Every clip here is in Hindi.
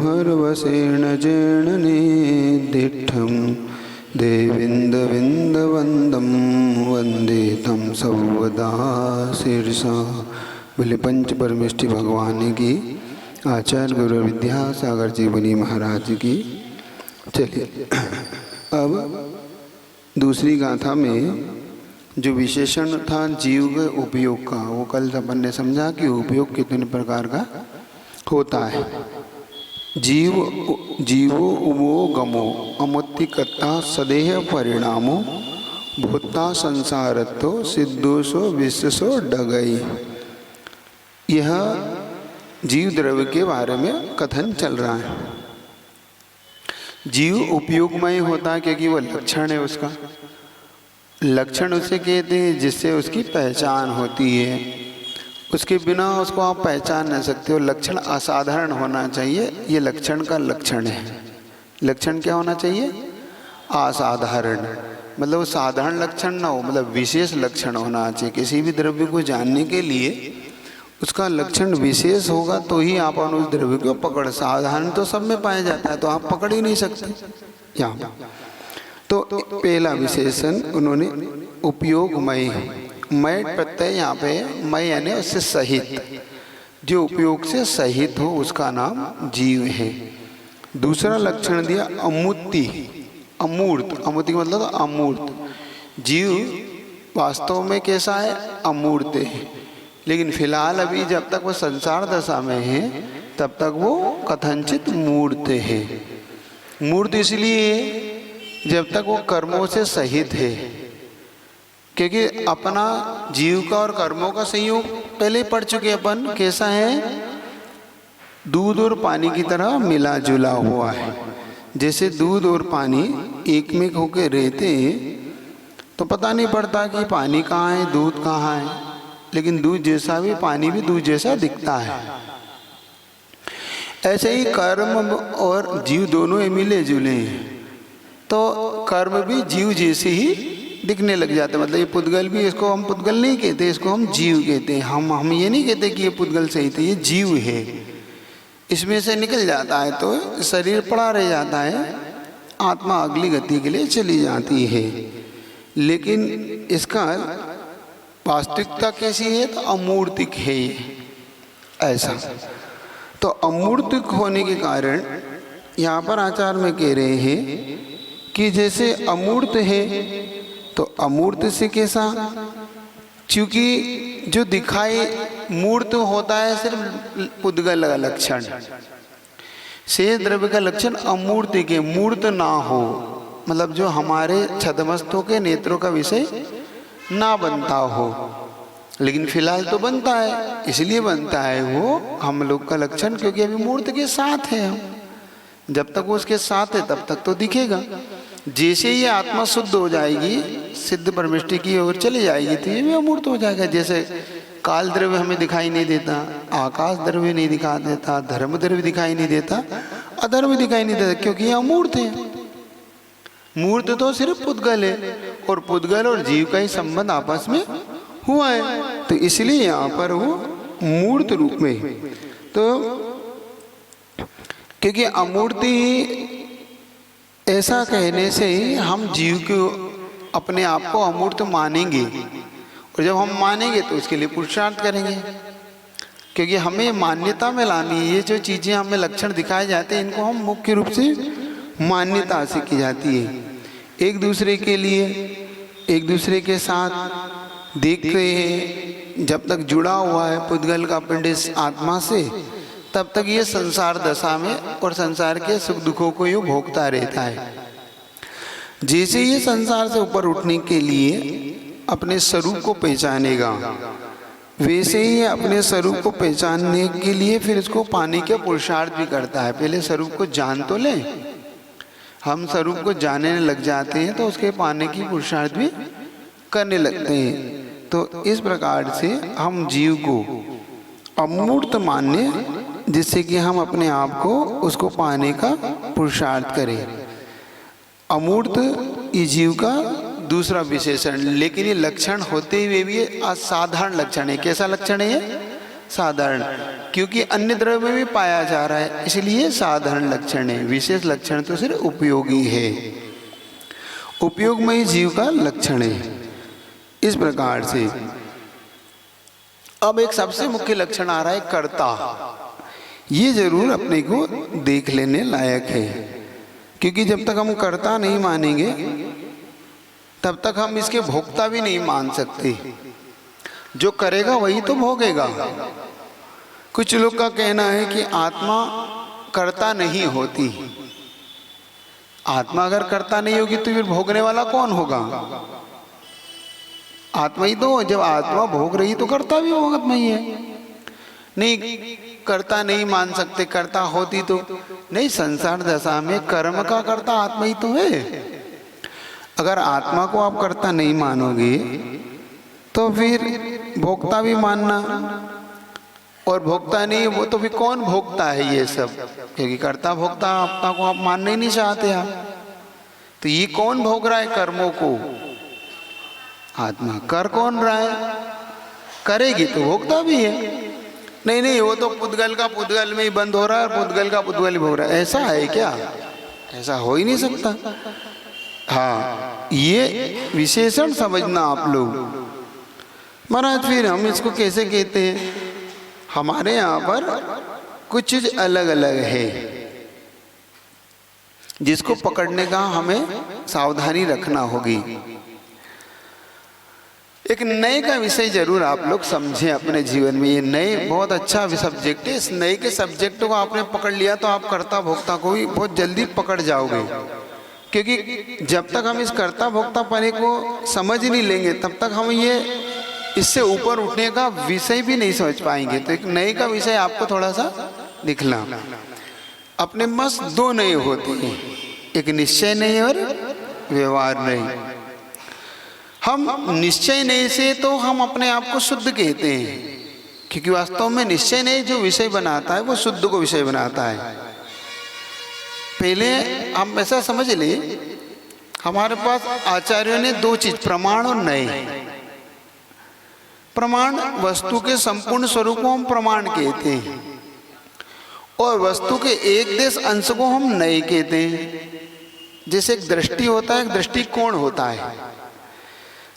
हरवसेन जैन निदिष्ठं देविन्दविन्दवन्दं वन्दे तं सर्वदा शीर्षा। बोले पंच परमेष्टि भगवान की, आचार्य गुरु विद्यासागर जी मुनि महाराज की। चलिए अब दूसरी गाथा में जो विशेषण था जीव के उपयोग का, वो कल अपन ने समझा कि उपयोग कितने प्रकार का होता है। जीवो उमो गमो अमुत्तिकता सदेह परिणामो भूता संसारत्व सिद्धोसो विश्वसो डगई। यह जीव द्रव्य के बारे में कथन चल रहा है। जीव उपयोगमय होता है क्योंकि वह लक्षण है, उसका लक्षण उसे कहते हैं जिससे उसकी पहचान होती है। उसके बिना उसको आप पहचान नहीं सकते हो। लक्षण असाधारण होना चाहिए, ये लक्षण का लक्षण है। लक्षण क्या होना चाहिए? असाधारण, मतलब वो साधारण लक्षण ना हो, मतलब विशेष लक्षण होना चाहिए। किसी भी द्रव्य को जानने के लिए उसका लक्षण विशेष होगा तो ही आप उस द्रव्य को पकड़। साधारण तो सब में पाया जाता है, तो आप पकड़ ही नहीं सकते। यहाँ तो पहला विशेषण उन्होंने उपयोगमय, मय प्रत्यय यहाँ पे मय यानी उससे सहित, जो उपयोग से सहित हो उसका नाम जीव है। दूसरा लक्षण दिया अमूर्ति, अमूर्त। अमूर्ति का मतलब अमूर्त। जीव वास्तव में कैसा है? अमूर्त है, लेकिन फिलहाल अभी जब तक वो संसार दशा में है तब तक वो कथनचित मूर्त है। मूर्त इसलिए जब तक वो कर्मों से सहित है, क्योंकि अपना जीव का और कर्मों का संयोग पहले पढ़ चुके अपन। कैसा है? दूध और पानी की तरह मिला जुला हुआ है। जैसे दूध और पानी एक में होकर रहते हैं तो पता नहीं पड़ता कि पानी कहाँ है दूध कहाँ है, लेकिन दूध जैसा भी पानी भी दूध जैसा दिखता है। ऐसे ही कर्म और जीव दोनों मिले जुले हैं, तो कर्म भी जीव जैसे ही दिखने लग जाते हैं। मतलब ये पुद्गल भी, इसको हम पुद्गल नहीं कहते, इसको हम जीव कहते हैं। हम ये नहीं कहते कि ये पुद्गल सही थे, ये जीव है। इसमें से निकल जाता है तो शरीर पड़ा रह जाता है, आत्मा अगली गति के लिए चली जाती है। लेकिन इसका वास्तविकता कैसी है? तो अमूर्तिक है ये, ऐसा। तो अमूर्तिक होने के कारण यहाँ पर आचार्य में कह रहे हैं कि जैसे अमूर्त है तो अमूर्त से कैसा? क्योंकि जो दिखाई मूर्त होता है सिर्फ पुद्गल का लक्षण, शेष द्रव्य का लक्षण अमूर्त के, मूर्त ना हो, मतलब जो हमारे छदमस्तों के नेत्रों का विषय ना बनता हो। लेकिन फिलहाल तो बनता है, इसलिए बनता है वो हम लोग का लक्षण, क्योंकि अभी मूर्त के साथ है हम। जब तक वो उसके साथ है तब तक तो दिखेगा। जैसे ये आत्मा शुद्ध हो जाएगी, सिद्ध परमेष्टि की ओर चली जाएगी, तो ये भी अमूर्त हो जाएगा। जैसे काल द्रव्य हमें दिखाई नहीं देता, आकाश द्रव्य नहीं दिखा देता, धर्म द्रव्य दिखाई नहीं देता, अधर्म दिखाई नहीं देता, क्योंकि ये अमूर्त है। मूर्त तो सिर्फ पुद्गल है, और पुद्गल और जीव का ही संबंध आपस में हुआ है, तो इसलिए यहाँ पर वो मूर्त रूप में। तो क्योंकि अमूर्ति ऐसा कहने से ही हम जीव को अपने आप को अमूर्त मानेंगे, और जब हम मानेंगे तो उसके लिए पुरुषार्थ करेंगे, क्योंकि हमें मान्यता में लानी है। ये जो चीज़ें हमें लक्षण दिखाए जाते हैं, इनको हम मुख्य रूप से मान्यता से की जाती है। एक दूसरे के लिए, एक दूसरे के साथ देखते हैं। जब तक जुड़ा हुआ है पुद्गल का पिंड इस आत्मा से, तब तक ये संसार दशा में और संसार के सुख दुखों को ये भोगता रहता है। जैसे ये संसार से ऊपर उठने के लिए अपने स्वरूप को पहचानेगा, वैसे ही अपने स्वरूप को पहचानने के लिए फिर इसको पाने के पुरुषार्थ भी करता है। पहले स्वरूप को जान तो ले, हम स्वरूप को जानने लग जाते हैं तो उसके पाने की पुरुषार्थ भी करने लगते हैं। तो इस प्रकार से हम जीव को अमूर्त मानने, जिससे कि हम अपने आप को उसको पाने का पुरुषार्थ करें। अमूर्त ये जीव का दूसरा विशेषण, लेकिन ये लक्षण होते हुए भी असाधारण लक्षण है। कैसा लक्षण है ये? साधारण, क्योंकि अन्य द्रव्य में भी पाया जा रहा है, इसलिए साधारण लक्षण है। विशेष लक्षण तो सिर्फ उपयोगी है, उपयोगमय जीव का लक्षण है। इस प्रकार से अब एक सबसे मुख्य लक्षण आ रहा है कर्ता। ये जरूर अपने को देख लेने लायक है, क्योंकि जब तक हम कर्ता नहीं मानेंगे तब तक हम इसके भोक्ता भी नहीं मान सकते। जो करेगा वही तो भोगेगा। कुछ लोग का कहना है कि आत्मा कर्ता नहीं होती। आत्मा अगर कर्ता नहीं होगी तो फिर भोगने वाला कौन होगा? आत्मा ही तो। जब आत्मा भोग रही तो कर्ता भी आत्मा ही है। नहीं, कर्ता नहीं मान सकते, कर्ता होती तो नहीं। संसार दशा में कर्म का कर्ता आत्मा ही तो है। अगर आत्मा को आप कर्ता नहीं मानोगे तो फिर भोक्ता भी मानना, और भोक्ता नहीं वो तो फिर कौन भोक्ता है ये सब? क्योंकि कर्ता भोक्ता आत्मा को आप मानना ही नहीं चाहते आप। तो ये कौन भोग रहा है कर्मों को? आत्मा। कर कौन रहा है? करेगी तो भोक्ता भी है। नहीं नहीं, वो तो पुद्गल का पुद्गल में ही बंद हो रहा है और पुद्गल का पुद्गल ही भोग रहा है। ऐसा है क्या? ऐसा हो ही नहीं सकता। हाँ, ये विशेषण समझना आप लोग। महाराज फिर हम इसको कैसे कहते हैं? हमारे यहाँ पर कुछ चीज अलग अलग है, जिसको पकड़ने का हमें सावधानी रखना होगी। एक नए का विषय जरूर आप लोग समझें अपने जीवन में। ये नए बहुत अच्छा सब्जेक्ट है। इस नए के सब्जेक्ट को आपने पकड़ लिया तो आप कर्ता भोक्ता को भी बहुत जल्दी पकड़ जाओगे, क्योंकि जब तक हम इस कर्ता भोक्ता पने को समझ नहीं लेंगे तब तक हम ये इससे ऊपर उठने का विषय भी नहीं समझ पाएंगे। तो एक नए का विषय आपको थोड़ा सा दिखला। अपने पास दो नए होते हैं, एक निश्चय नए और व्यवहार नए। हम निश्चय नए से तो हम अपने आप को शुद्ध कहते हैं, क्योंकि वास्तव में निश्चय नए जो विषय बनाता है वो शुद्ध को विषय बनाता है। पहले हम ऐसा समझ ले, हमारे पास आचार्यों ने दो चीज, प्रमाण और नए। प्रमाण वस्तु के संपूर्ण स्वरूप को हम प्रमाण कहते हैं, और वस्तु के एक देश अंश को हम नए कहते हैं। जैसे एक दृष्टि होता है, एक दृष्टिकोण होता है।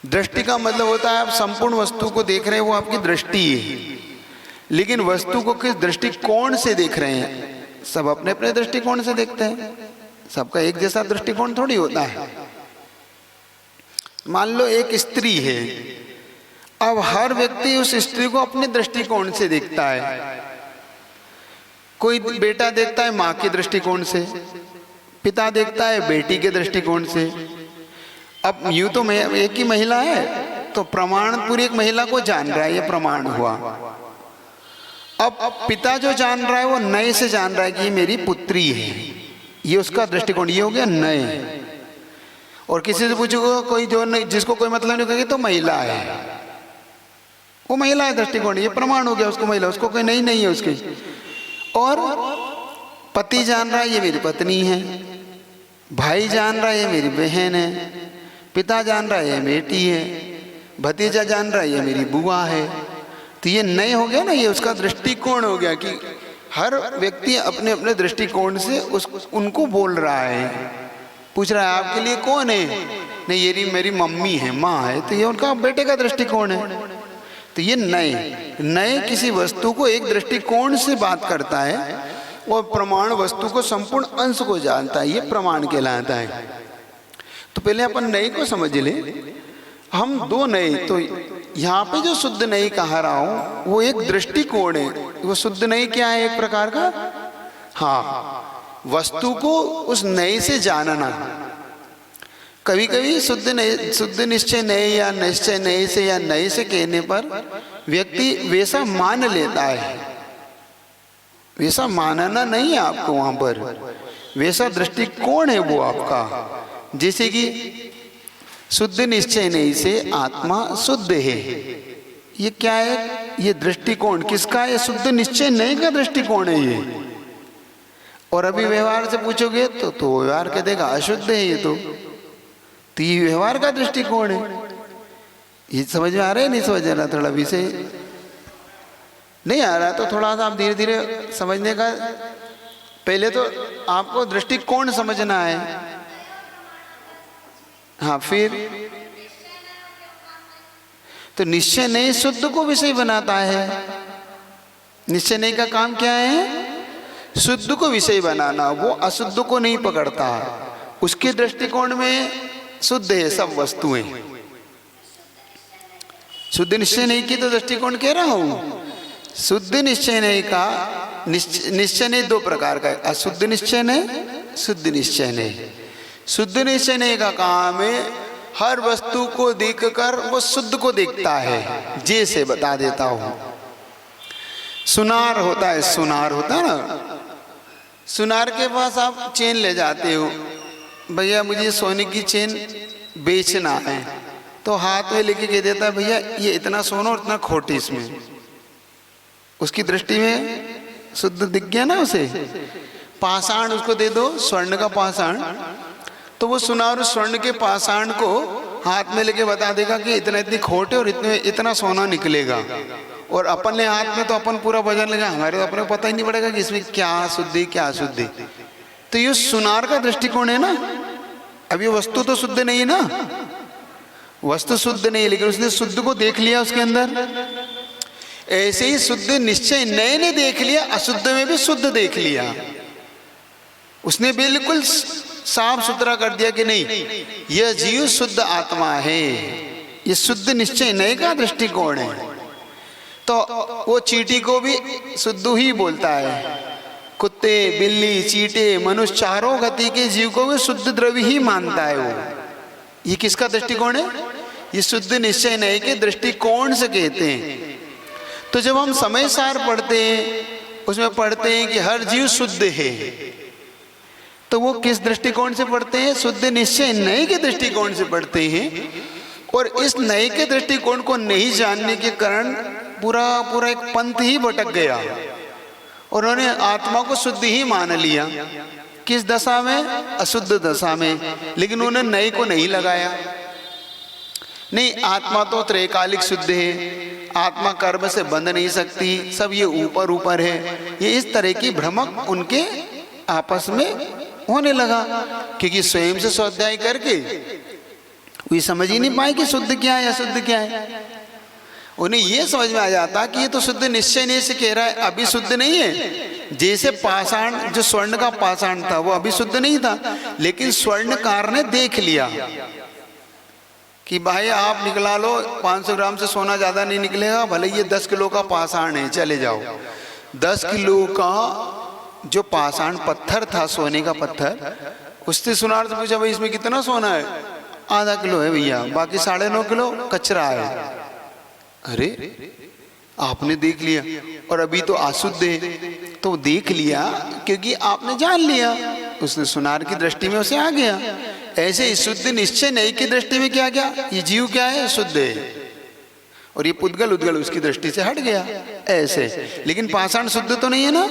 दृष्टि का मतलब होता है आप संपूर्ण वस्तु को देख रहे हैं, वो आपकी दृष्टि है। लेकिन वस्तु को किस दृष्टिकोण से देख रहे हैं? सब अपने अपने दृष्टिकोण से देखते हैं। सबका एक जैसा दृष्टिकोण थोड़ी होता है। मान लो एक स्त्री है, अब हर व्यक्ति उस स्त्री को अपने दृष्टिकोण से देखता है। कोई बेटा देखता है माँ के दृष्टिकोण से, पिता देखता है बेटी के दृष्टिकोण से। अब यूं तो एक ही महिला है तो प्रमाण पूरी एक महिला को जान रहा है, ये प्रमाण हुआ। अब पिता जो जान रहा है वो नए से जान रहा है कि ये मेरी पुत्री है, ये उसका दृष्टिकोण, ये हो गया नए। और किसी से पूछोगे कोई जो जिसको कोई मतलब नहीं कहेगी तो महिला है, वो महिला है दृष्टिकोण, ये प्रमाण हो गया उसको महिला, उसको कोई नहीं है उसकी। और पति जान रहा है ये मेरी पत्नी है, भाई जान रहा है ये मेरी बहन है, पिता जान रहा है ये बेटी है, भतीजा जान रहा है ये मेरी बुआ है। तो ये नए हो गया ना, ये उसका दृष्टिकोण हो गया कि हर व्यक्ति अपने अपने दृष्टिकोण से उनको बोल रहा है, पूछ रहा है आपके लिए कौन है? नहीं ये मेरी मम्मी है, माँ है, तो ये उनका बेटे का दृष्टिकोण है। तो ये नए किसी वस्तु को एक दृष्टिकोण से बात करता है, और प्रमाण वस्तु को संपूर्ण अंश को जानता है, ये प्रमाण कहलाता है। तो पहले अपन नए को समझ ले। हम दो नए, तो यहाँ पे जो शुद्ध नए कह रहा हूँ वो एक दृष्टिकोण है। वो शुद्ध नए क्या है? एक प्रकार का, हाँ, वस्तु को उस नए से जानना। कभी कभी शुद्ध निश्चय नए या निश्चय नए से या नए से कहने पर व्यक्ति वैसा मान लेता है। वैसा मानना नहीं है आपको, वहां पर वैसा दृष्टिकोण है वो आपका। जैसे कि शुद्ध निश्चय नहीं से आत्मा शुद्ध है, ये क्या है? ये दृष्टिकोण किसका है? शुद्ध निश्चय नहीं का दृष्टिकोण है ये। और अभी व्यवहार से पूछोगे तो व्यवहार कह देगा अशुद्ध है ये तो ये व्यवहार का दृष्टिकोण है। ये समझ में आ रहा है नहीं समझ आ रहा? थोड़ा विषय नहीं आ रहा तो थोड़ा सा आप धीरे धीरे समझने का, पहले तो आपको दृष्टिकोण समझना है। हाँ, फिर तो निश्चय नहीं शुद्ध को विषय बनाता है। निश्चय नहीं का काम क्या है? शुद्ध को विषय बनाना। वो अशुद्ध को नहीं पकड़ता, उसके दृष्टिकोण में शुद्ध है सब वस्तुएं। शुद्ध निश्चय नहीं की तो दृष्टिकोण कह रहा हूं। शुद्ध निश्चय नहीं का निश्चय नहीं दो प्रकार का है, अशुद्ध निश्चय नहीं, शुद्ध निश्चय नहीं। शुद्ध निश्चय नहीं का काम है हर वस्तु को देखकर वो शुद्ध को देखता है। जैसे बता देता हूं, सुनार होता है, सुनार होता है ना, सुनार के पास आप चेन ले जाते हो, भैया मुझे सोने की चेन बेचना है, तो हाथ में लेके कह देता है भैया ये इतना सोना और इतना खोटी इसमें। उसकी दृष्टि में शुद्ध दिख गया ना उसे। पाषाण उसको दे दो, स्वर्ण का पाषाण, तो वो सुनार स्वर्ण के पाषाण को हाथ में लेके बता देगा कि इतना इतनी खोट है और इतना सोना निकलेगा। और अपन ने हाथ में तो अपन पूरा वजन लेगा, हमारे तो अपने को पता ही नहीं पड़ेगा कि इसमें क्या शुद्धि क्या अशुद्धि। तो ये सुनार का दृष्टिकोण है ना। अब ये वस्तु तो शुद्ध नहीं है ना, वस्तु शुद्ध नहीं है, लेकिन उसने शुद्ध को देख लिया उसके अंदर। ऐसे ही शुद्ध निश्चय नए ने देख लिया, अशुद्ध में भी शुद्ध देख लिया। उसने बिल्कुल साफ सुथरा कर दिया कि नहीं, यह जीव शुद्ध आत्मा है। ये शुद्ध निश्चय नए का दृष्टिकोण है। तो वो चींटी को भी शुद्ध ही बोलता है। कुत्ते, बिल्ली, चींटे, मनुष्य चारों गति के जीव को भी शुद्ध द्रव्य ही मानता है वो। ये किसका दृष्टिकोण है? ये शुद्ध निश्चय नए के दृष्टिकोण से कहते हैं। तो जब हम समय सार पढ़ते हैं उसमें पढ़ते हैं कि हर जीव शुद्ध है, तो वो किस दृष्टिकोण से पढ़ते हैं? शुद्ध निश्चय नए के दृष्टिकोण से पढ़ते हैं। और इस नए के दृष्टिकोण को नहीं जानने के कारण पूरा एक पंथ ही भटक गया। और उन्होंने आत्मा को शुद्ध ही मान लिया। किस दशा में? अशुद्ध दशा में। लेकिन उन्होंने नए को नहीं लगाया। नहीं, आत्मा तो त्रैकालिक शुद्ध है, आत्मा कर्म से बंध नहीं सकती, सब ये ऊपर ऊपर है। ये इस तरह की भ्रमक उनके आपस में होने लगा, क्योंकि स्वयं से स्वाध्याय करके वे समझ ही नहीं पाए कि शुद्ध क्या है अशुद्ध क्या है। उन्हें ये समझ में आ जाता कि ये तो शुद्ध निश्चय नहीं से कह रहा है, अभी शुद्ध नहीं है। जैसे पाषाण, जो स्वर्ण का पाषाण था वो अभी शुद्ध नहीं था, लेकिन स्वर्णकार ने देख लिया कि भाई आप निकला लो, 500 ग्राम से सोना ज़्यादा नहीं निकलेगा, भले ये 10 किलो का पाषाण है, चले जाओ। 10 किलो का जो पाषाण पत्थर था, सोने का पत्थर, उससे सुनार से पूछा भाई इसमें कितना सोना है? आधा किलो है भैया, बाकी 9.5 किलो कचरा है। अरे आपने देख लिया, और अभी तो अशुद्ध है। तो देख लिया क्योंकि आपने जान लिया, उसने सुनार की दृष्टि में उसे आ गया। ऐसे ही शुद्ध निश्चय नई की दृष्टि में क्या गया? ये जीव क्या है? शुद्ध है। और ये पुद्गल उद्गल उसकी दृष्टि से हट गया ऐसे। लेकिन पाषाण शुद्ध तो नहीं है ना,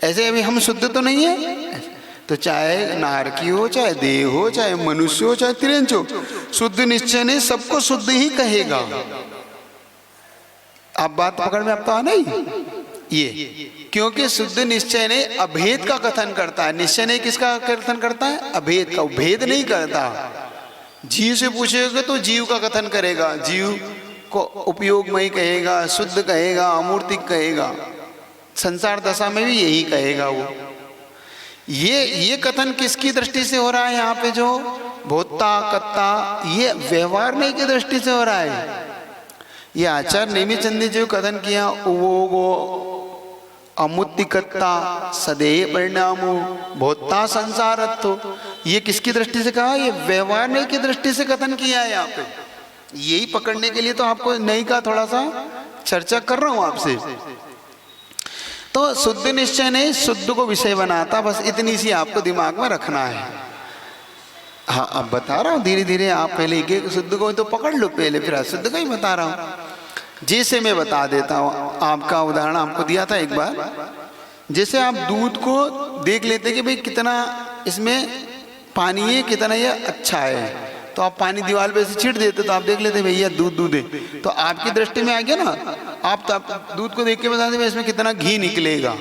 ऐसे अभी हम शुद्ध तो नहीं है। तो चाहे नारकी हो, चाहे देह हो, चाहे मनुष्य हो, चाहे तिरंज हो, शुद्ध निश्चय ने सबको शुद्ध ही कहेगा। आप बात पकड़ में आपका नहीं ये, क्योंकि शुद्ध निश्चय ने अभेद का कथन करता है। निश्चय ने किसका कथन करता है? अभेद का। भेद नहीं करता। जीव से पूछेगा तो जीव का कथन करेगा, जीव को उपयोगमय कहेगा, शुद्ध कहेगा, अमूर्तिक कहेगा। संसार दशा में भी यही कहेगा वो। ये कथन किसकी दृष्टि से हो रहा है? यहाँ पे जो भोक्ता कत्ता, ये व्यवहार नहीं की दृष्टि से हो रहा है। ये आचार्य नेमिचंदी जो कथन किया, वो अमुत्तिकत्ता सदैव परिणामो भोक्ता संसारत्तो, ये किसकी दृष्टि से कहा? ये व्यवहार नहीं की दृष्टि से कथन किया है यहाँ पे। यही पकड़ने के लिए तो आपको नहीं का थोड़ा सा चर्चा कर रहा हूं आपसे। तो शुद्ध निश्चय नहीं शुद्ध को विषय बनाता, बस इतनी सी आपको दिमाग में रखना है। हाँ, अब बता रहा हूँ धीरे धीरे। आप पहले एक शुद्ध को तो पकड़ लो पहले, फिर अशुद्ध का ही बता रहा हूँ। जैसे मैं बता देता हूँ, आपका उदाहरण आपको दिया था एक बार। जैसे आप दूध को देख लेते कि भाई कितना इसमें पानी है, कितना ये अच्छा है, तो आप पानी दीवार पे से छीट देते तो आप देख लेते भैया दूध दूध है, तो आपकी दृष्टि में आ गया ना, आप तो दूध को देख के बता दें इसमें कितना घी निकलेगा,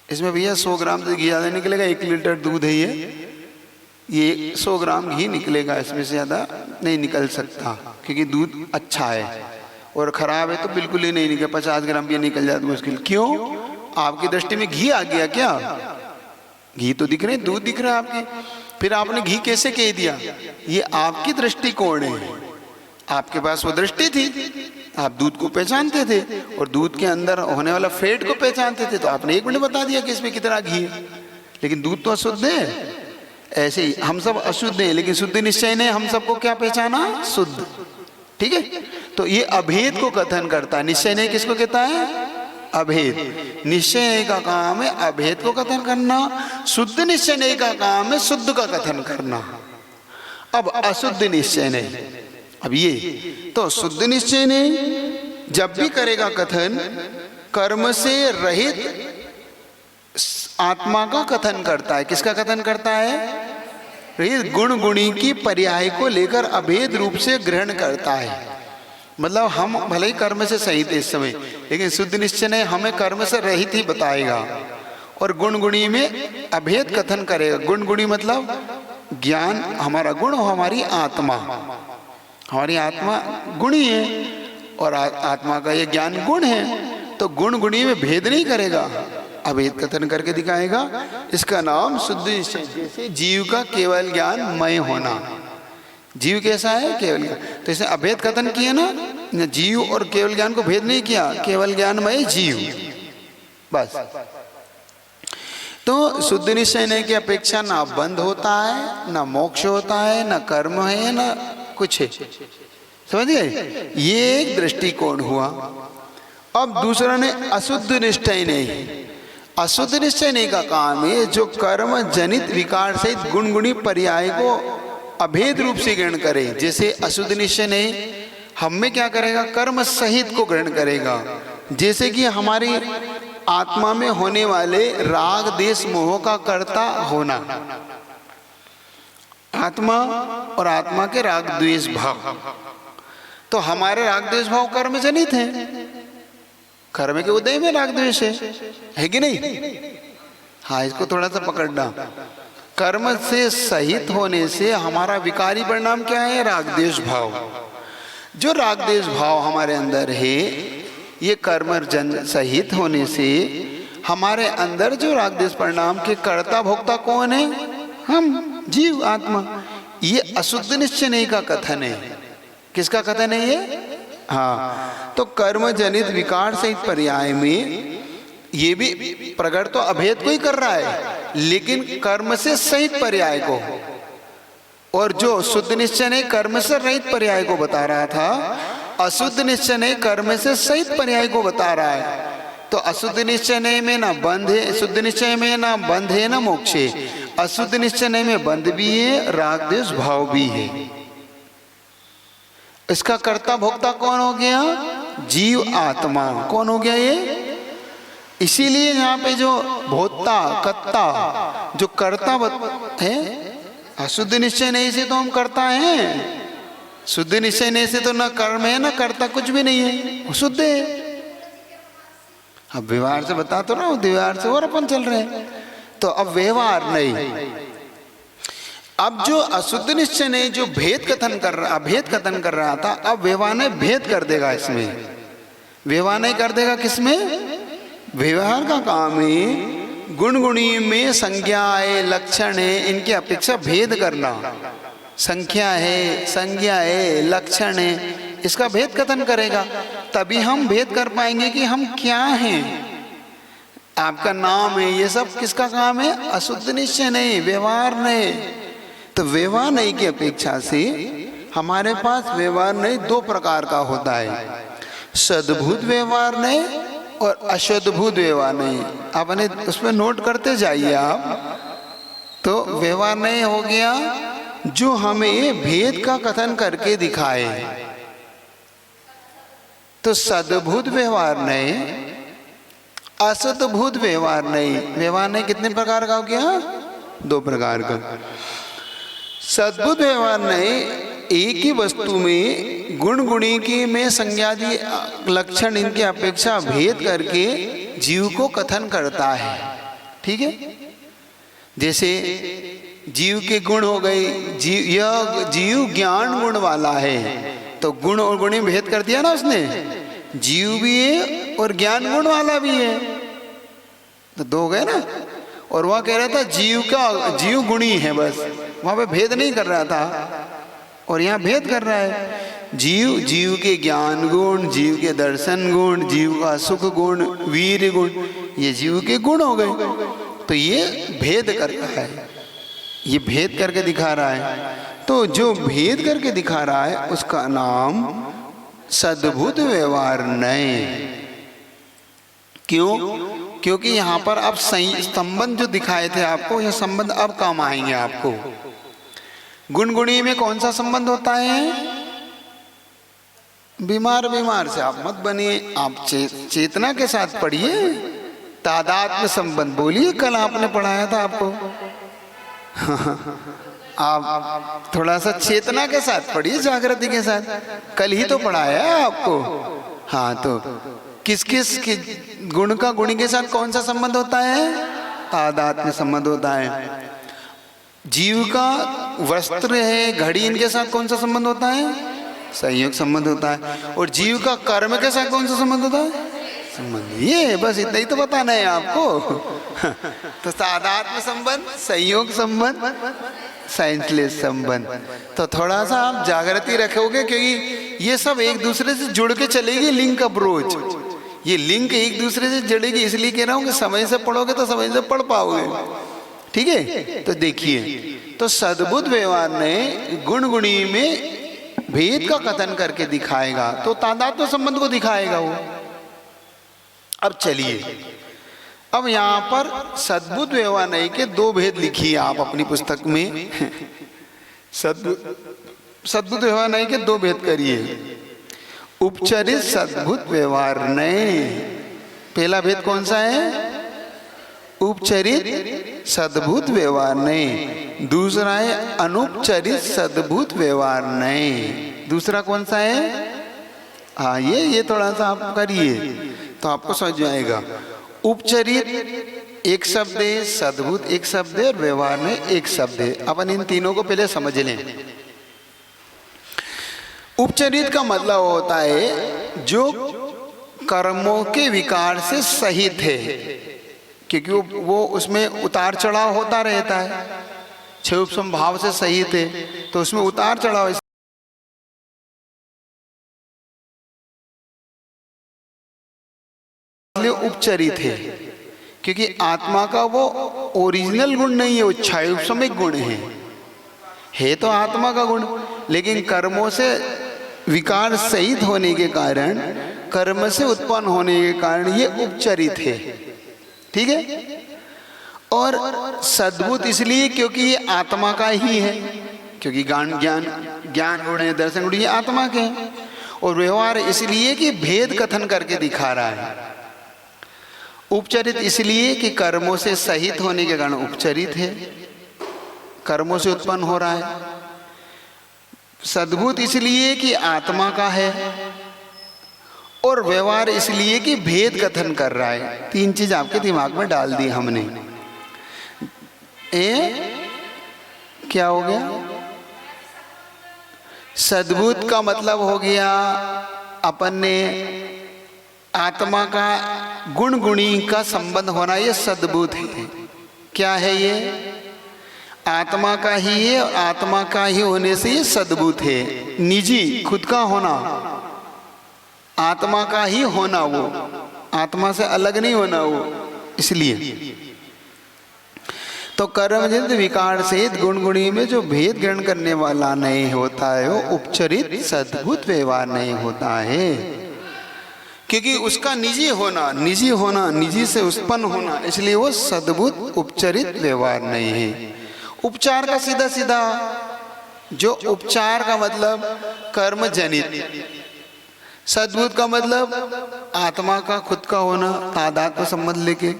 इसमें भैया 100 ग्राम से घी ज़्यादा निकलेगा, 1 लीटर दूध है ये 100 ग्राम घी निकलेगा, इसमें से ज़्यादा नहीं निकल सकता, क्योंकि दूध अच्छा है, और ख़राब है तो बिल्कुल ही नहीं निकल, 50 ग्राम भी निकल जाता मुश्किल। क्यों? आपकी दृष्टि में घी आ गया क्या? घी तो दिख रहे, दूध दिख रहा है आपके, फिर आपने घी कैसे कह दिया? ये आपकी दृष्टिकोण है, आपके पास वो दृष्टि थी, आप दूध को पहचानते थे और दूध के अंदर होने वाला फैट को पहचानते थे, तो आपने 1 मिनट बता दिया कि इसमें कितना घी है, लेकिन दूध तो अशुद्ध है। ऐसे ही हम सब अशुद्ध हैं, लेकिन शुद्ध निश्चय ने हम सबको क्या पहचाना? शुद्ध। ठीक है, तो ये अभेद को कथन करता है। निश्चय ने किसको कहता है? अभेद। निश्चय का काम है अभेद को कथन करना, शुद्ध निश्चय का काम है शुद्ध का कथन करना। अब अशुद्ध निश्चय ने, अब ये तो शुद्ध निश्चय ने जब भी करेगा कथन, कर्म से रहित आत्मा का कथन करता है। किसका कथन करता है? रहित गुण गुणी की पर्याय को लेकर अभेद रूप से ग्रहण करता है। मतलब हम भले ही कर्म से सहित है इस समय, लेकिन शुद्ध निश्चय ने हमें कर्म से रहित ही बताएगा, और गुण गुणी में अभेद कथन करेगा। गुण गुणी मतलब ज्ञान, हमारा गुण और हमारी आत्मा, हमारी आत्मा गुणी है और आत्मा का ये ज्ञान गुण है, तो गुण गुणी में भेद नहीं करेगा, अभेद कथन करके दिखाएगा। इसका नाम शुद्ध निश्चय। जैसे जीव का केवल ज्ञान मय होना, जीव कैसा है? केवल ज्ञान। तो इसे अभेद कथन किया ना, जीव और केवल ज्ञान को भेद नहीं किया, केवल ज्ञानमय जीव, बस। तो शुद्ध निश्चय ने की अपेक्षा ना बंध होता है, ना मोक्ष होता है, ना कर्म है, ना कुछ है। समझिए, ये एक दृष्टिकोण हुआ। अब दूसरा ने अशुद्ध निश्चय नहीं। अशुद्ध निश्चय नहीं का काम है जो कर्म जनित विकार सहित गुणगुणी पर्याय को अभेद रूप से ग्रहण करे। जैसे अशुद्ध निश्चय नहीं हम में क्या करेगा? कर्म सहित को ग्रहण करेगा। जैसे कि हमारी आत्मा में होने वाले राग देश मोह का कर्ता होना, आत्मा और आत्मा के राग द्वेष भाव, तो हमारे राग द्वेष भाव कर्म जनित हैं, कर्म के उदय में राग द्वेष है कि नहीं? हाँ, इसको थोड़ा सा पकड़ना। कर्म से सहित होने से हमारा विकारी परिणाम क्या है? राग द्वेष भाव। जो राग द्वेष भाव हमारे अंदर है, ये कर्म जन सहित होने से हमारे अंदर जो राग द्वेष परिणाम के कर्ता भोक्ता कौन है? हम, जीव, आत्मा। ये अशुद्ध निश्चय नहीं का कथन है। किसका कथन है ये? हाँ, तो कर्म जनित विकार सहित पर्याय में ये भी प्रकट तो अभेद को ही कर रहा है, लेकिन कर्म से सहित पर्याय को, और जो शुद्ध निश्चय ने कर्म से रहित पर्याय को बता रहा था, अशुद्ध निश्चय ने कर्म से सहित पर्याय को बता रहा है। तो अशुद्ध निश्चय में ना बंध है, शुद्ध निश्चय में ना बंध है ना मोक्ष है। अशुद्ध निश्चय में बंध भी है, राग द्वेष भाव भी है। इसका कर्ता भोक्ता कौन हो गया? जीव, आत्मा। कौन हो गया ये? इसीलिए यहाँ पे जो भोक्ता, कर्ता, जो कर्ता है, अशुद्ध निश्चय नहीं से तो हम करता हैं, शुद्ध निश्चय नहीं से तो ना कर्म है ना कर्ता, कुछ भी नहीं है, शुद्ध है। अब व्यवहार से बता तो रहा हूँ, व्यवहार से और अपन चल रहे हैं, तो अब व्यवहार नहीं। अब जो अशुद्ध निश्चय ने जो भेद कथन कर रहा, अभेद कथन कर रहा था, अब व्यवहार ने भेद कर देगा इसमें। व्यवहार नहीं कर देगा किसमें? व्यवहार का काम है गुण गुणी में संज्ञा है, लक्षण है, इनकी अपेक्षा भेद करना। संख्या है, संज्ञा है, लक्षण है, इसका भेद कथन करेगा, तभी हम भेद कर पाएंगे कि हम क्या हैं। आपका नाम है, ये सब किसका काम है? अशुद्ध निश्चय नहीं, व्यवहार नहीं। तो व्यवहार नहीं की अपेक्षा से हमारे पास व्यवहार नहीं दो प्रकार का होता है, सद्भूत व्यवहार नहीं और अशुद्धभूत व्यवहार नहीं। आपने उसमें नोट करते जाइए आप। तो व्यवहार नहीं हो गया जो हमें भेद का कथन करके दिखाए, तो सद्भूत व्यवहार नहीं, असद्भूत व्यवहार नहीं। व्यवहार नहीं कितने प्रकार का हो गया? दो प्रकार का। सद्भुत व्यवहार नहीं, एक ही वस्तु में गुण गुणी की में संज्ञादि लक्षण इनकी अपेक्षा भेद करके जीव को कथन करता है। ठीक है, जैसे जीव के गुण हो गए, यह जीव ज्ञान गुण वाला है, तो गुण और गुणी भेद कर दिया ना उसने, जीव भी है और ज्ञान गुण वाला भी है, तो दो गए ना। और वह कह रहा था जीव गुणी है, बस वहां पे भेद नहीं कर रहा था, और यहाँ भेद कर रहा है। जीव के ज्ञान गुण, जीव के दर्शन गुण, जीव का सुख गुण, वीर गुण, ये जीव के गुण हो गए। तो ये भेद करता है, ये भेद करके दिखा रहा है। तो जो भेद करके दिखा रहा है उसका नाम सद्भुत व्यवहार नहीं। क्यों? क्योंकि यहाँ पर अब संबंध जो दिखाए थे आपको, ये संबंध अब काम आएंगे आपको। गुण गुणी में कौन सा संबंध होता है? बीमार से आप मत बनिए, आप चेतना के साथ पढ़िए, तादात्म्य संबंध बोलिए। कल आपने पढ़ाया था आपको आप थोड़ा सा चेतना के साथ पढ़िए, जागृति के साथ, कल ही तो पढ़ाया है आपको। हाँ, तो किस किस के गुण का गुणी के साथ कौन सा संबंध होता है? तादात्म्य संबंध होता है। जीव का वस्त्र है, घड़ी, इनके साथ कौन सा संबंध होता है? संयोग संबंध होता है। और जीव का कर्म के साथ कौन सा संबंध होता है? संबंध। ये बस इतना ही तो बताना है आपको। तो तादात्म्य संबंध, संयोग संबंध, साइंसलेस संबंध। तो थोड़ा सा आप जागृति रखोगे, क्योंकि ये सब एक दूसरे से जुड़ के चलेगी, लिंक अप्रोच। ये लिंक एक दूसरे से जुड़ेगी, इसलिए कह रहा हूँ कि समय से पढ़ोगे तो समय से पढ़ पाओगे। ठीक है, तो देखिए, तो सद्भुत व्यवहार ने गुण गुणी में भेद का कथन करके दिखाएगा, तो तादात्म्य संबंध को दिखाएगा वो। अब चलिए, अब यहाँ पर सद्भुत व्यवहार नहीं के दो भेद लिखिए आप अपनी पुस्तक में। सद्भुत व्यवहार नहीं के दो भेद करिए। उपचरित सद्भुत व्यवहार नहीं, पहला भेद कौन सा है? उपचरित सद्भुत व्यवहार नहीं। दूसरा है अनुपचरित सद्भुत व्यवहार नहीं। दूसरा कौन सा है? हाँ, ये थोड़ा सा आप करिए तो आपको समझ आएगा। उपचरित एक शब्द है, सद्भुत एक शब्द है, और व्यवहार में एक शब्द है। अपन इन तीनों को पहले समझ लें। उपचरित का मतलब होता है जो कर्मों के विकार से सहित है, क्योंकि वो उसमें उतार चढ़ाव होता रहता है। छह उपसम भाव से सहित है, तो उसमें उतार चढ़ाव इसलिए उपचरित है, क्योंकि आत्मा का वो ओरिजिनल गुण नहीं है, वो छह उपसमिक गुण है तो आत्मा का गुण, लेकिन कर्मों से विकार सहित होने के कारण, कर्म से उत्पन्न होने के कारण ये उपचरित है। ठीक है, और सद्भुत इसलिए क्योंकि ये आत्मा का ही है, क्योंकि ज्ञान गुण है, दर्शन गुण ये आत्मा के हैं। और व्यवहार इसलिए कि भेद कथन करके दिखा रहा है। उपचरित इसलिए कि कर्मों से सहित होने के कारण उपचरित है, कर्मों से उत्पन्न हो रहा है। सद्भुत इसलिए कि आत्मा का है, और व्यवहार इसलिए कि भेद कथन कर रहा है। तीन चीज आपके दिमाग में डाल दी हमने। क्या हो गया? सद्भुत का मतलब हो गया अपन ने आत्मा का गुण गुणी का संबंध होना, ये सद्भुत है। क्या है ये? आत्मा का ही है, और आत्मा का ही होने से ये सद्भुत है। निजी खुद का होना, आत्मा का ही होना, वो आत्मा से अलग नहीं होना वो, इसलिए। तो कर्मजनित विकार से गुण गुणी में जो भेद ग्रहण करने वाला नहीं होता है, वो उपचरित सद्भुत व्यवहार नहीं होता है, क्योंकि उसका निजी होना, निजी से उत्पन्न होना, इसलिए वो सद्भुत उपचरित व्यवहार नहीं है। उपचार का सीधा सीधा, जो उपचार का मतलब कर्म जनित, सद्भुत का मतलब आत्मा का खुद का होना, तादात्म्य संबंध लेके,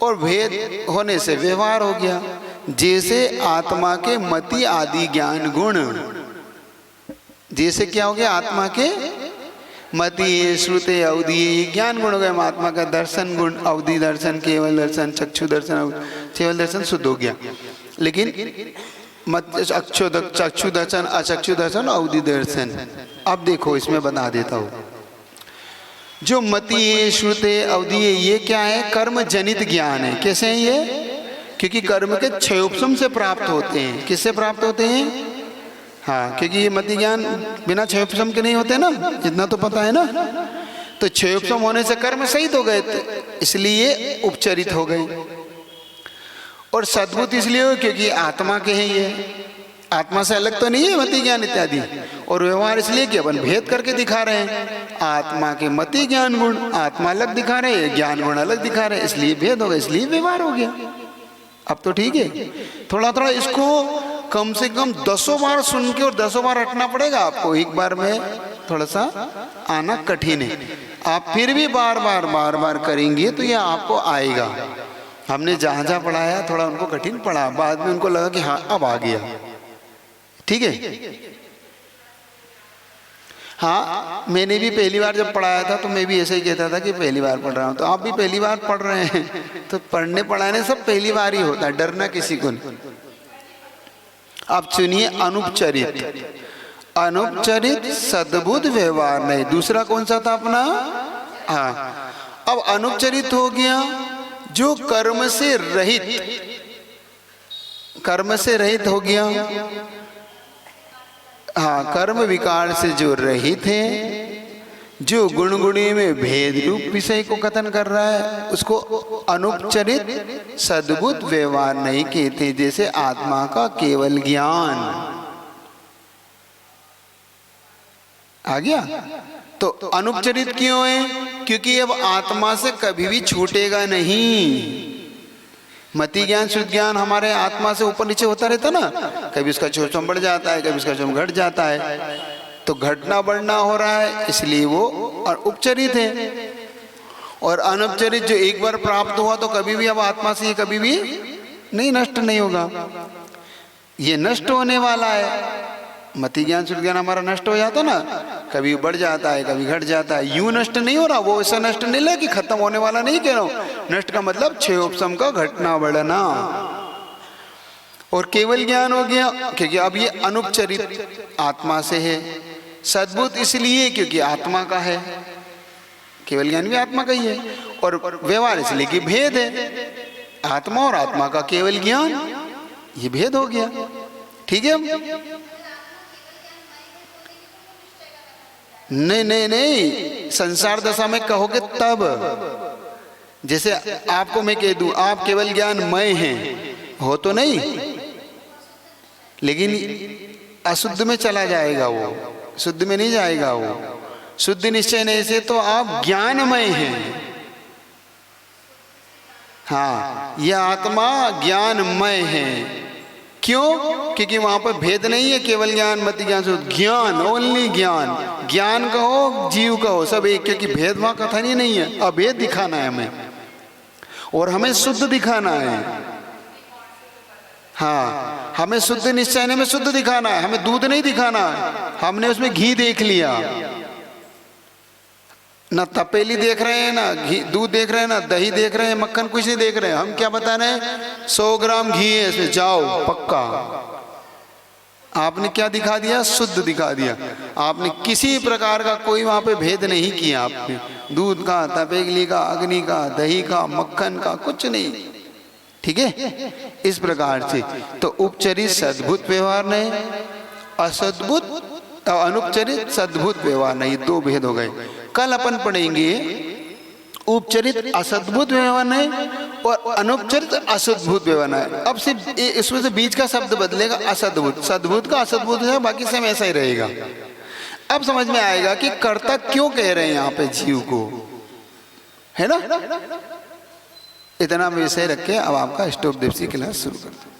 और भेद होने से व्यवहार हो गया। जैसे आत्मा के मति आदि ज्ञान गुण, जैसे क्या हो गया, आत्मा के मति श्रुते अवधि ज्ञान गुण हो गए, आत्मा का दर्शन गुण, अवधि दर्शन, केवल दर्शन, चक्षु दर्शन, केवल दर्शन शुद्ध हो गया। लेकिन चक्षु दर्शन, अचक्षु दर्शन, अवधि दर्शन। अब देखो इसमें बता देता हूँ, जो मति श्रुते अवधि ये क्या है, कर्म जनित ज्ञान है। कैसे है ये, क्योंकि कर्म के क्षयोपशम से प्राप्त होते हैं। किससे प्राप्त होते हैं, हाँ, क्योंकि ये मति ज्ञान बिना क्षयोपशम के नहीं होते ना, इतना तो पता है ना। तो क्षयोपशम होने से कर्म सहित हो गए, इसलिए उपचरित हो गए। और सद्भुत इसलिए हो क्योंकि आत्मा के हैं, ये आत्मा से अलग तो नहीं है मति ज्ञान इत्यादि। और व्यवहार इसलिए कि अपन भेद करके दिखा रहे हैं, आत्मा के मति ज्ञान गुण आत्मा अलग दिखा रहे हैं, ज्ञान गुण अलग दिखा रहे हैं, इसलिए भेद हो गया, इसलिए व्यवहार हो गया। अब तो ठीक है, थोड़ा थोड़ा इसको कम से कम 10 बार सुन के और 10 बार रटना पड़ेगा आपको। एक बार में थोड़ा सा आना कठिन है, आप फिर भी बार बार करेंगे तो यह आपको आएगा। हमने जहाँ जहाँ पढ़ाया थोड़ा उनको कठिन पढ़ा, बाद में उनको लगा कि हाँ अब आ गया, ठीक है। हाँ, मैंने भी पहली बार जब पढ़ाया था तो मैं भी ऐसे ही कहता था कि पहली बार पढ़ रहा हूँ, तो आप भी पहली बार पढ़ रहे हैं, तो पढ़ने पढ़ाने सब पहली बार ही होता है, डरना किसी को नहीं। अब सुनिए अनुपचरित, अनुपचरित सद्बुद्ध व्यवहार नहीं। दूसरा कौन सा था अपना, हाँ, अब अनुपचरित हो गया जो कर्म से रहित, कर्म से रहित हो गया, हाँ, कर्म विकार से जो रहित है, जो गुण गुणी में भेद रूप विषय को कथन कर रहा है, उसको अनुपचरित सद्बुद्ध व्यवहार नहीं कहते। जैसे आत्मा का केवल ज्ञान आ गया, तो अनुपचरित क्यों है, क्योंकि अब आत्मा से कभी भी छूटेगा नहीं। मति ज्ञान शुद्ध ज्ञान हमारे आत्मा से ऊपर नीचे होता रहता ना, कभी उसका क्षयोपशम बढ़ जाता है, कभी उसका क्षयोपशम घट जाता है, तो घटना बढ़ना हो रहा है, इसलिए वो और उपचरित है। और अनुपचरित जो एक बार प्राप्त हुआ तो कभी भी अब आत्मा से ये कभी भी नहीं नष्ट नहीं होगा, ये नष्ट होने वाला है। मति ज्ञान शुद्ध ज्ञान हमारा नष्ट हो जाता ना, कभी बढ़ जाता है कभी घट जाता है, यूं नष्ट नहीं हो रहा, वो ऐसा नष्ट नहीं लगा कि खत्म होने वाला नहीं कह रहा हूं, नष्ट का मतलब क्षयोपशम का घटना बढ़ना। और केवल ज्ञान हो गया क्योंकि अब ये अनुपचरित आत्मा से है। सद्बुद्ध इसलिए क्योंकि आत्मा का है, केवल ज्ञान भी आत्मा का ही है। और व्यवहार इसलिए कि भेद है, आत्मा और आत्मा का केवल ज्ञान, ये भेद हो गया, ठीक है। नहीं नहीं नहीं, संसार दशा में कहोगे तब, जैसे आपको मैं कह दूं आप केवल ज्ञानमय हैं, हो तो नहीं, लेकिन अशुद्ध में चला जाएगा, वो शुद्ध में नहीं जाएगा। वो शुद्ध निश्चय नहीं से तो आप ज्ञानमय हैं, हाँ, यह आत्मा ज्ञानमय है। क्यों, क्योंकि वहां पर भेद नहीं है, केवल ज्ञान मति ज्ञान शुद्ध ज्ञान, ओनली ज्ञान, ज्ञान कहो जीव कहो सब एक, क्योंकि भेद वहां कथन ही नहीं है। अभेद दिखाना है हमें, और हमें शुद्ध दिखाना है, हाँ, हमें शुद्ध निश्चय में शुद्ध दिखाना है, हमें दूध नहीं दिखाना है। हमने उसमें घी देख लिया, ना तपेली देख रहे हैं, ना घी दूध देख रहे हैं, ना दही देख रहे हैं, मक्खन कुछ नहीं देख रहे हैं। हम क्या बता रहे हैं, 100 ग्राम घी है इसमें, जाओ पक्का। आपने क्या दिखा दिया, शुद्ध दिखा दिया। आपने किसी प्रकार का कोई वहां पे भेद नहीं किया, आपने दूध का, तपेली का, अग्नि का, दही का, मक्खन का, कुछ नहीं, ठीक है। इस प्रकार से तो उपचरित सद्भुत व्यवहार नहीं, असद्भुत अनुपचरित सद्भुत व्यवहार नहीं, दो भेद हो गए। कल अपन पढ़ेंगे उपचरित असद्भुत व्यवहार नहीं और अनुपचरित असद्भुत व्यवहार नहीं। अब सिर्फ इसमें से बीच का शब्द बदलेगा, असद्भुत, सद्भुत का असद्भुत है, बाकी सब ऐसा ही रहेगा। अब समझ में आएगा कि कर्ता क्यों कह रहे हैं यहाँ पे जीव को, है ना। इतना विषय रख के अब आपका स्टॉप दिवसीय क्लास शुरू करते हैं।